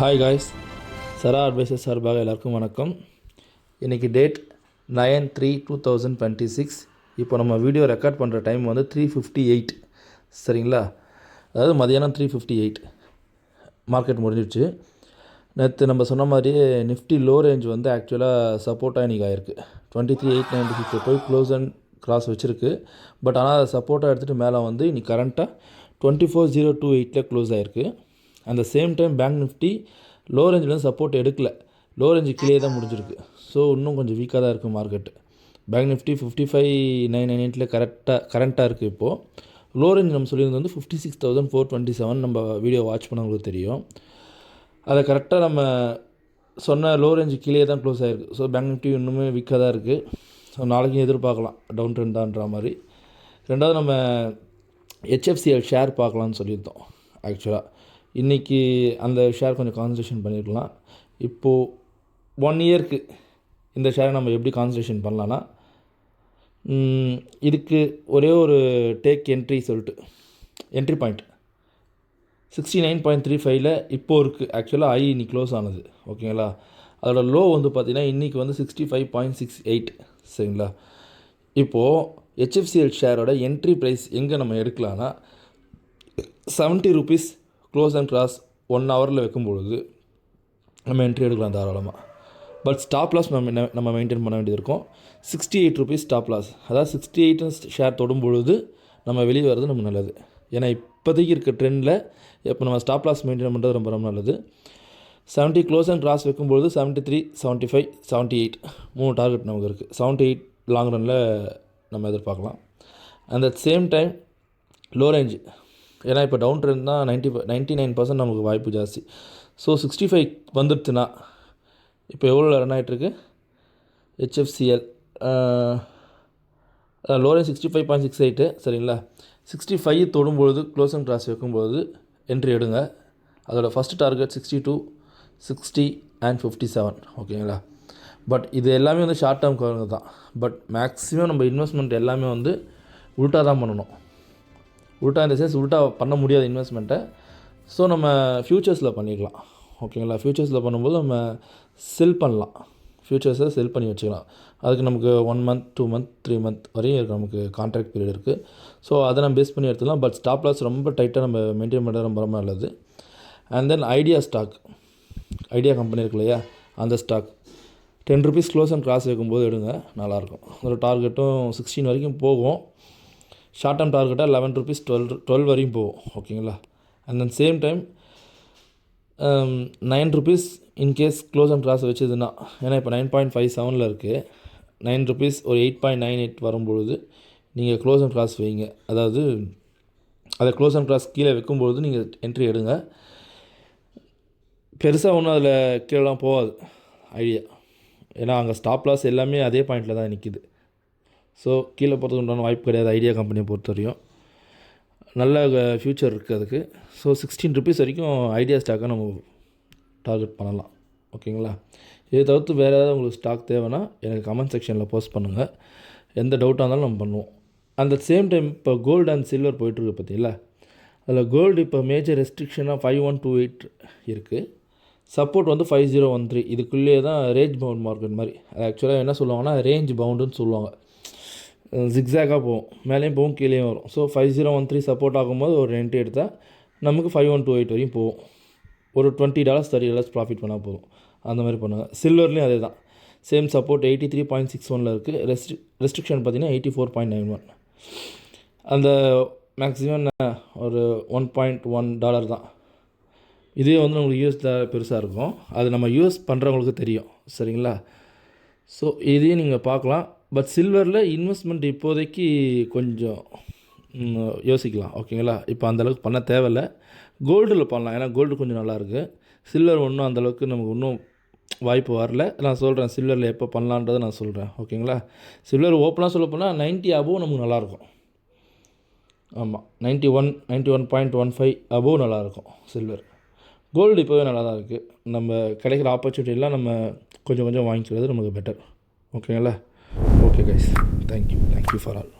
Hi guys, சரா advisor சார்பாக எல்லாருக்கும் வணக்கம். இன்றைக்கி டேட் 9/3/2026. இப்போ நம்ம வீடியோ ரெக்கார்ட் பண்ணுற டைம் வந்து 3:58 சரிங்களா. அதாவது மதியானம் 3:58 மார்க்கெட் முடிஞ்சிடுச்சு. நேற்று நம்ம சொன்ன மாதிரியே நிஃப்டி லோ ரேஞ்ச் வந்து ஆக்சுவலாக சப்போர்ட்டாக இன்றைக்கி ஆகிருக்கு. 23,896 போய் க்ளோஸ் அண்ட் கிராஸ் வச்சுருக்கு. பட் ஆனால் அதை சப்போர்ட்டாக எடுத்துகிட்டு மேலே வந்து இன்றைக்கி கரண்ட்டாக 24,028 க்ளோஸ் ஆகிருக்கு. அந்த same time bank Nifty low ரேஞ்சில் சப்போர்ட் எடுக்கலை, லோ ரேஞ்சு கீழே தான் முடிஞ்சிருக்கு. ஸோ இன்னும் கொஞ்சம் வீக்காக தான் இருக்குது மார்க்கெட்டு. பேங்க் நிஃப்டி 55,998 கரண்ட்டாக இருக்குது. இப்போது லோ ரேஞ்ச் நம்ம சொல்லியிருந்தது வந்து 56,427. நம்ம வீடியோ வாட்ச் பண்ணவங்களுக்கு தெரியும். அதை கரெக்டாக நம்ம சொன்ன லோ ரேஞ்சு கீழே தான் க்ளோஸ் ஆகிருக்கு. ஸோ பேங்க் நிஃப்டி இன்னுமே வீக்காக தான் இருக்குது. ஸோ நாளைக்கும் எதிர்பார்க்கலாம் டவுன் ட்ரெண்ட் தான்ற மாதிரி. ரெண்டாவது நம்ம HFCL ஷேர் பார்க்கலான்னு சொல்லியிருந்தோம். ஆக்சுவலாக இன்றைக்கி அந்த ஷேர் கொஞ்சம் கான்சன்ட்ரேஷன் பண்ணியிருக்கலாம். இப்போது 1 இயருக்கு இந்த ஷேரை நம்ம எப்படி கான்சன்ட்ரேஷன் பண்ணலான்னா, இதுக்கு ஒரே ஒரு டேக் என்ட்ரி சொல்லிட்டு என்ட்ரி பாயிண்ட் 69.35 இப்போது இருக்குது. ஆக்சுவலாக இன்னைக்கு க்ளோஸ் ஆனது ஓகேங்களா. அதோட லோ வந்து பார்த்திங்கன்னா இன்றைக்கி வந்து 65.68 சரிங்களா. இப்போது HFCL ஷேரோட என்ட்ரி ப்ரைஸ் எங்கே நம்ம எடுக்கலான்னா 70 rupees க்ளோஸ் அண்ட் கிராஸ் 1 ஹவரில் வைக்கும்பொழுது நம்ம என்ட்ரி எடுக்கலாம் தாராளமாக. பட் ஸ்டாப் லாஸ் நம்ம மெயின்டைன் பண்ண வேண்டியது இருக்கும். 68 rupees ஸ்டாப் லாஸ். அதாவது 68 ஷேர் தொடும் பொழுது நம்ம வெளியே வர்றது நமக்கு நல்லது. ஏன்னா இப்போதைக்கு இருக்க ட்ரெண்டில் இப்போ நம்ம ஸ்டாப் லாஸ் மெயின்டைன் பண்ணுறது ரொம்ப ரொம்ப நல்லது. 70 க்ளோஸ் அண்ட் கிராஸ் வைக்கும்பொழுது 73, 75, 78 3 டார்கெட் நமக்கு இருக்குது. 78 லாங் ரனில் நம்ம எதிர்பார்க்கலாம். And at same time low range, ஏன்னா இப்போ டவுன் ட்ரெண்ட் தான் 99% நமக்கு வாய்ப்பு ஜாஸ்தி. ஸோ 65 வந்துடுச்சுன்னா இப்போ எவ்வளோ ரன் ஆகிட்டுருக்கு HFCL லோ ரேஞ்ச் 65.68 சரிங்களா. 65 தொடும்பொழுது க்ளோஸ் அண்ட் கிராஸ் வைக்கும்பொழுது என்ட்ரி எடுங்க. அதோட ஃபஸ்ட் டார்கெட் 62, 60 and 57 ஓகேங்களா. பட் இது எல்லாமே வந்து ஷார்ட் டேர்ம் கவருங்க தான். பட் மேக்ஸிமம் நம்ம இன்வெஸ்ட்மெண்ட் எல்லாமே வந்து உல்ட்டா தான் பண்ணணும். உல்ட்டா இந்த சென்ஸ் உல்ட்டா பண்ண முடியாத இன்வெஸ்ட்மெண்ட்டை ஸோ நம்ம ஃப்யூச்சர்ஸில் பண்ணிக்கலாம் ஓகேங்களா. ஃப்யூச்சர்ஸில் பண்ணும்போது நம்ம செல் பண்ணலாம், ஃப்யூச்சர்ஸை செல் பண்ணி வச்சுக்கலாம். அதுக்கு நமக்கு 1 month, 2 month, 3 month வரையும் நமக்கு கான்ட்ராக்ட் பீரியட் இருக்குது. ஸோ அதை நம்ம பேஸ் பண்ணி எடுத்துக்கலாம். பட் ஸ்டாப் லாஸ் ரொம்ப டைட்டாக நம்ம மெயின்டைன் பண்ணுறது ரொம்ப ரொம்ப நல்லது. அண்ட் தென் ஐடியா கம்பெனி இருக்கு இல்லையா, அந்த stock 10 rupees close and cross வைக்கும்போது எடுங்க, நல்லாயிருக்கும். அதோட டார்கெட்டும் 16 வரைக்கும் போகும். ஷார்ட் டேர்ம் டார்கெட்டாக 11 rupees 12 வரையும் போகும் ஓகேங்களா. And then same time 9 rupees in case close and cross வச்சதுன்னா, ஏன்னா இப்போ 9.57 இருக்குது. 9 rupees ஒரு 8.98 வரும்பொழுது நீங்கள் க்ளோஸ் அண்ட் கிராஸ் வைங்க. அதாவது அதை க்ளோஸ் அண்ட் கிராஸ் கீழே வைக்கும்பொழுது நீங்கள் என்ட்ரி எடுங்க. பெருசாக ஒன்றும் அதில் கீழெலாம் போகாது ஐடியா, ஏன்னா அங்கே ஸ்டாப் லாஸ் எல்லாமே அதே பாயிண்டில் தான் நிற்கிது. ஸோ கீழே போகிறதுக்கு உண்டான வாய்ப்பு கிடையாது ஐடியா கம்பெனியை பொறுத்த வரையும். நல்ல ஃப்யூச்சர் இருக்குது அதுக்கு. ஸோ 16 rupees வரைக்கும் ஐடியா ஸ்டாக்கை நம்ம டார்கெட் பண்ணலாம் ஓகேங்களா. இதை தவிர்த்து வேறு ஏதாவது உங்களுக்கு ஸ்டாக் தேவைன்னா எனக்கு கமெண்ட் செக்ஷனில் போஸ்ட் பண்ணுங்கள். எந்த டவுட்டாக இருந்தாலும் நம்ம பண்ணுவோம். அந்த சேம் டைம் இப்போ கோல்டு அண்ட் சில்வர் போயிட்டுருக்கு பார்த்தீங்களா. அதில் கோல்டு இப்போ மேஜர் ரெஸ்ட்ரிக்ஷனாக 5128 இருக்குது. சப்போர்ட் வந்து 5013. இதுக்குள்ளேயே தான் ரேஞ்ச் பவுண்ட் மார்க்கெட் மாதிரி. அது ஆக்சுவலாக என்ன சொல்லுவாங்கன்னா ரேஞ்ச் பவுண்டுன்னு சொல்லுவாங்க. ஜிக்ஸாகாக போகும், மேலேயும் போகும் கீழேயும் வரும். ஸோ 5013 சப்போர்ட் ஆகும்போது ஒரு என்ட்ரி எடுத்தால் நமக்கு 5128 வரையும் போகும். ஒரு $20 $30 ப்ராஃபிட் பண்ணால் போதும். அந்த மாதிரி பண்ணுங்கள். சில்வர்லேயும் அதே தான், சேம் சப்போர்ட் 83.61 இருக்குது. ரெஸ்ட்ரிக்ஷன் பார்த்திங்கன்னா 84.91. அந்த மேக்ஸிமம் ஒரு $1.1 தான். இதே வந்து நம்மளுக்கு யூஎஸ் பெருசாக இருக்கும். அது நம்ம யூஎஸ் பண்ணுறவங்களுக்கு தெரியும் சரிங்களா. ஸோ இதையும் நீங்கள் பார்க்கலாம். பட் சில்வரில் இன்வெஸ்ட்மெண்ட் இப்போதைக்கு கொஞ்சம் யோசிக்கலாம் ஓகேங்களா. இப்போ அந்தளவுக்கு பண்ண தேவையில்லை. கோல்டில் பண்ணலாம், ஏன்னா கோல்டு கொஞ்சம் நல்லாயிருக்கு. சில்வர் ஒன்றும் அந்தளவுக்கு நமக்கு இன்னும் வாய்ப்பு வரல. நான் சொல்கிறேன் சில்வரில் எப்போ பண்ணலான்றதை நான் சொல்கிறேன் ஓகேங்களா. சில்வர் ஓப்பனாக சொல்ல போனால் 90 above நமக்கு நல்லாயிருக்கும். ஆமாம், 91.15 above நல்லாயிருக்கும் சில்வர். கோல்டு இப்போவே நல்லா தான் இருக்குது. நம்ம கிடைக்கிற ஆப்பர்ச்சுனிட்டிலாம் நம்ம கொஞ்சம் கொஞ்சம் வாங்கிக்கிறது நமக்கு பெட்டர் ஓகேங்களா. Okay guys, thank you for all.